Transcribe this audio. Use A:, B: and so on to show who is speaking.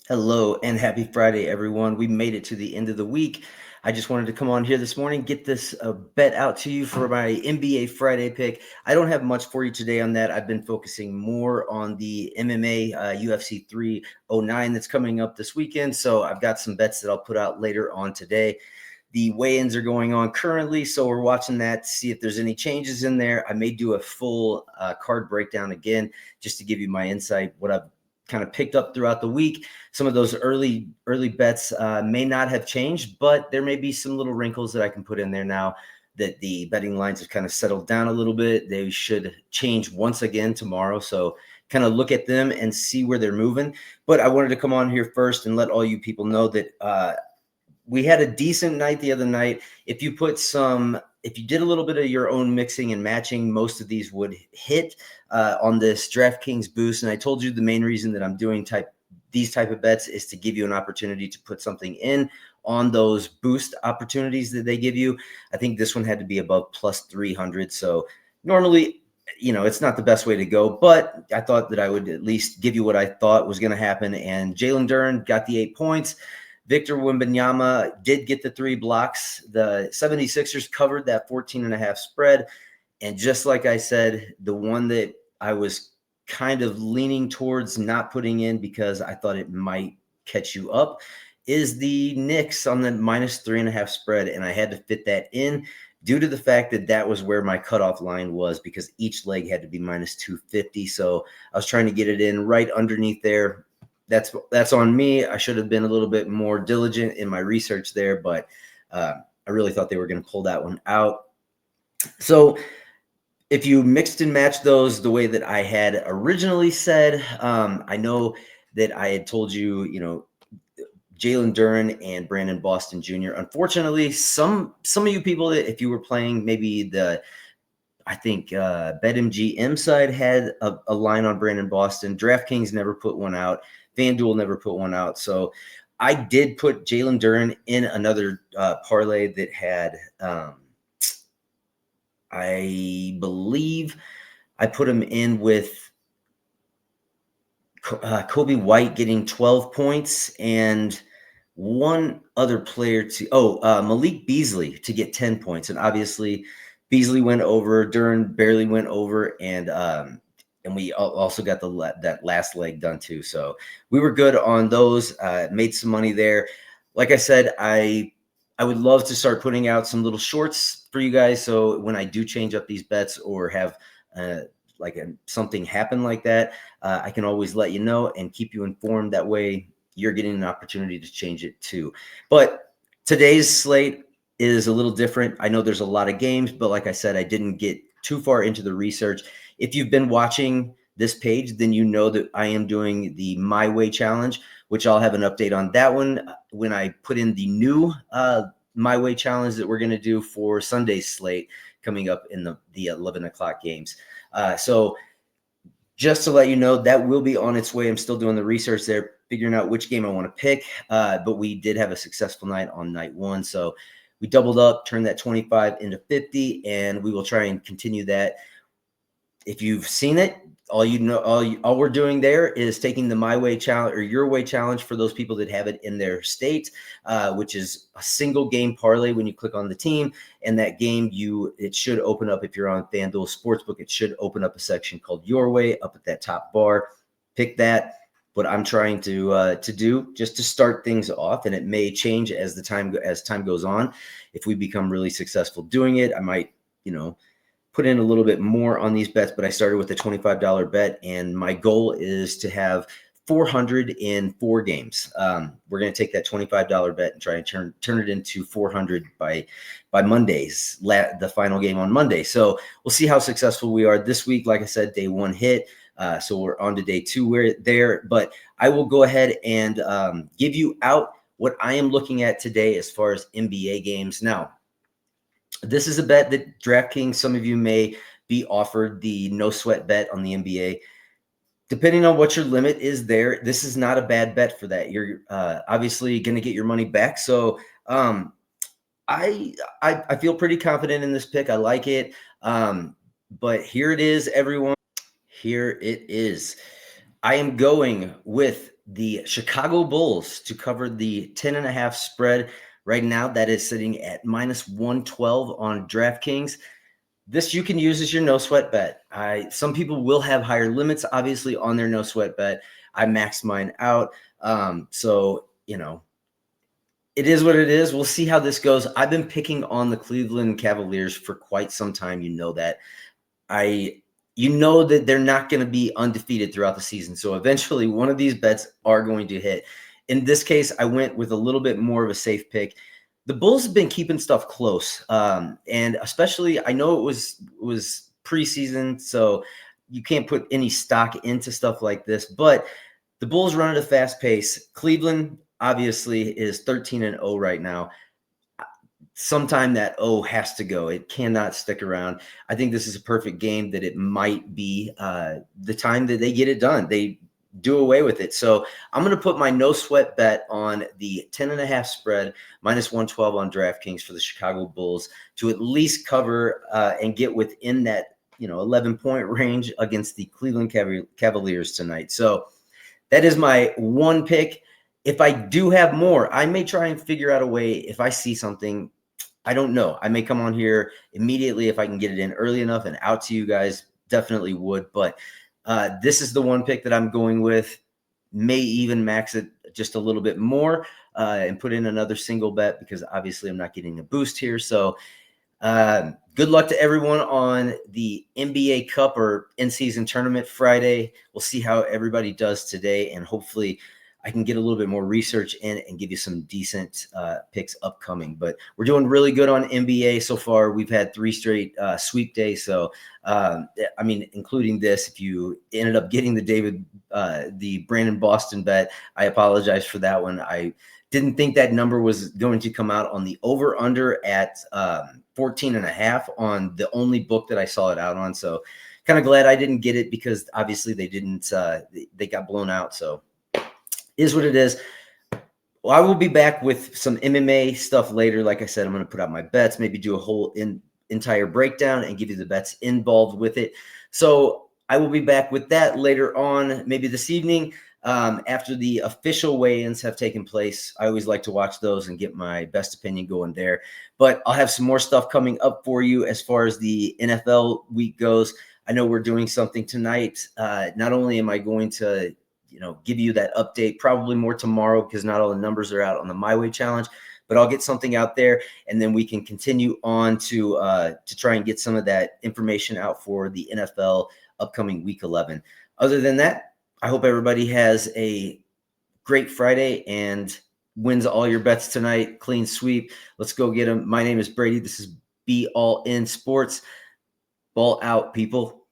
A: Hello and happy Friday, everyone. We made it to the end of the week. I just wanted to come on here this morning, get this bet out to you for my NBA Friday pick. I don't have much for you today on that. I've been focusing more on the MMA UFC 309 that's coming up this weekend. So I've got some bets that I'll put out later on today. The weigh-ins are going on currently, so we're watching that to see if there's any changes in there. I may do a full card breakdown again just to give you my insight, what I've kind of picked up throughout the week. Some of those early bets may not have changed, but there may be some little wrinkles that I can put in there now that the betting lines have kind of settled down a little bit. They should change once again tomorrow, so kind of look at them and see where they're moving. But I wanted to come on here first and let all you people know that we had a decent night the other night. If you did a little bit of your own mixing and matching, most of these would hit on this DraftKings boost. And I told you the main reason that I'm doing these type of bets is to give you an opportunity to put something in on those boost opportunities that they give you. I think this one had to be above plus 300. So normally, it's not the best way to go, but I thought that I would at least give you what I thought was going to happen. And Jalen Duran got the 8 points. Victor Wembanyama did get the 3 blocks. The 76ers covered that 14.5 spread. And just like I said, the one that I was kind of leaning towards not putting in because I thought it might catch you up is the Knicks on the -3.5 spread. And I had to fit that in due to the fact that that was where my cutoff line was because each leg had to be -250. So I was trying to get it in right underneath there. That's on me. I should have been a little bit more diligent in my research there, but I really thought they were going to pull that one out. So if you mixed and matched those the way that I had originally said, I know that I had told you, Jalen Duran and Brandon Boston Jr. Unfortunately, some of you people, if you were playing maybe I think BetMGM side had a line on Brandon Boston. DraftKings never put one out. FanDuel never put one out. So I did put Jalen Duran in another parlay that had, I believe I put him in with Kobe White getting 12 points and one other player Malik Beasley to get 10 points. And obviously Beasley went over, Duran barely went over, and we also got that last leg done too. So we were good on those, made some money there. Like I said, I would love to start putting out some little shorts for you guys. So when I do change up these bets or have something happen like that, I can always let you know and keep you informed. That way you're getting an opportunity to change it too. But today's slate is a little different. I know there's a lot of games, but like I said, I didn't get too far into the research. If you've been watching this page, then you know that I am doing the My Way Challenge, which I'll have an update on that one when I put in the new My Way Challenge that we're going to do for Sunday's slate coming up in the 11 o'clock games. So just to let you know, that will be on its way. I'm still doing the research there, figuring out which game I want to pick. But we did have a successful night on night one. So we doubled up, turned that 25 into 50, and we will try and continue that. If you've seen it, all we're doing there is taking the My Way Challenge or Your Way Challenge for those people that have it in their state, which is a single game parlay. When you click on the team and that game, it should open up. If you're on FanDuel Sportsbook, it should open up a section called Your Way up at that top bar. Pick that. What I'm trying to do just to start things off, and it may change as time goes on. If we become really successful doing it, I might, put in a little bit more on these bets, but I started with a $25 bet, and my goal is to have 400 in 4 games. We're going to take that $25 bet and try and turn it into 400 by Monday's the final game on Monday. So we'll see how successful we are this week. Like I said, day 1 hit. So we're on to day 2. We're there, but I will go ahead and give you out what I am looking at today as far as NBA games. Now, this is a bet that DraftKings, some of you may be offered the no sweat bet on the NBA. Depending on what your limit is there, this is not a bad bet for that. You're obviously going to get your money back. So I feel pretty confident in this pick. I like it. But here it is, everyone. Here it is. I am going with the Chicago Bulls to cover the 10.5 spread. Right now, that is sitting at minus 112 on DraftKings. This you can use as your no sweat bet. Some people will have higher limits, obviously, on their no sweat bet. I maxed mine out. So, it is what it is. We'll see how this goes. I've been picking on the Cleveland Cavaliers for quite some time. You know that. You know that they're not going to be undefeated throughout the season. So eventually one of these bets are going to hit. In this case, I went with a little bit more of a safe pick. The Bulls have been keeping stuff close. And especially, I know it was preseason, so you can't put any stock into stuff like this, but the Bulls run at a fast pace. Cleveland obviously is 13-0 right now. Sometime that has to go. It cannot stick around. I think this is a perfect game that it might be the time that they get it done. They do away with it. So I'm going to put my no sweat bet on the 10.5 spread, minus 112 on DraftKings for the Chicago Bulls to at least cover and get within that 11-point range against the Cleveland Cavaliers tonight. So that is my one pick. If I do have more, I may try and figure out a way. If I see something, I don't know, I may come on here immediately if I can get it in early enough and out to you guys. Definitely would. But this is the one pick that I'm going with. May even max it just a little bit more and put in another single bet because obviously I'm not getting a boost here. So good luck to everyone on the NBA Cup or in-season tournament Friday. We'll see how everybody does today, and hopefully I can get a little bit more research in and give you some decent picks upcoming. But we're doing really good on NBA so far. We've had 3 straight sweep days. So, including this, if you ended up getting the Brandon Boston bet, I apologize for that one. I didn't think that number was going to come out on the over-under at 14.5 on the only book that I saw it out on. So kind of glad I didn't get it because obviously they didn't, they got blown out. So is what it is. Well, I will be back with some MMA stuff later. Like I said, I'm going to put out my bets, maybe do a whole entire breakdown and give you the bets involved with it. So I will be back with that later on, maybe this evening. After the official weigh-ins have taken place. I always like to watch those and get my best opinion going there. But I'll have some more stuff coming up for you as far as the NFL week goes. I know we're doing something tonight. Not only am I going to give you that update, probably more tomorrow because not all the numbers are out on the My Way Challenge, but I'll get something out there, and then we can continue on to try and get some of that information out for the NFL upcoming Week 11. Other than that, I hope everybody has a great Friday and wins all your bets tonight. Clean sweep. Let's go get them. My name is Brady. This is Be All In Sports. Ball out, people.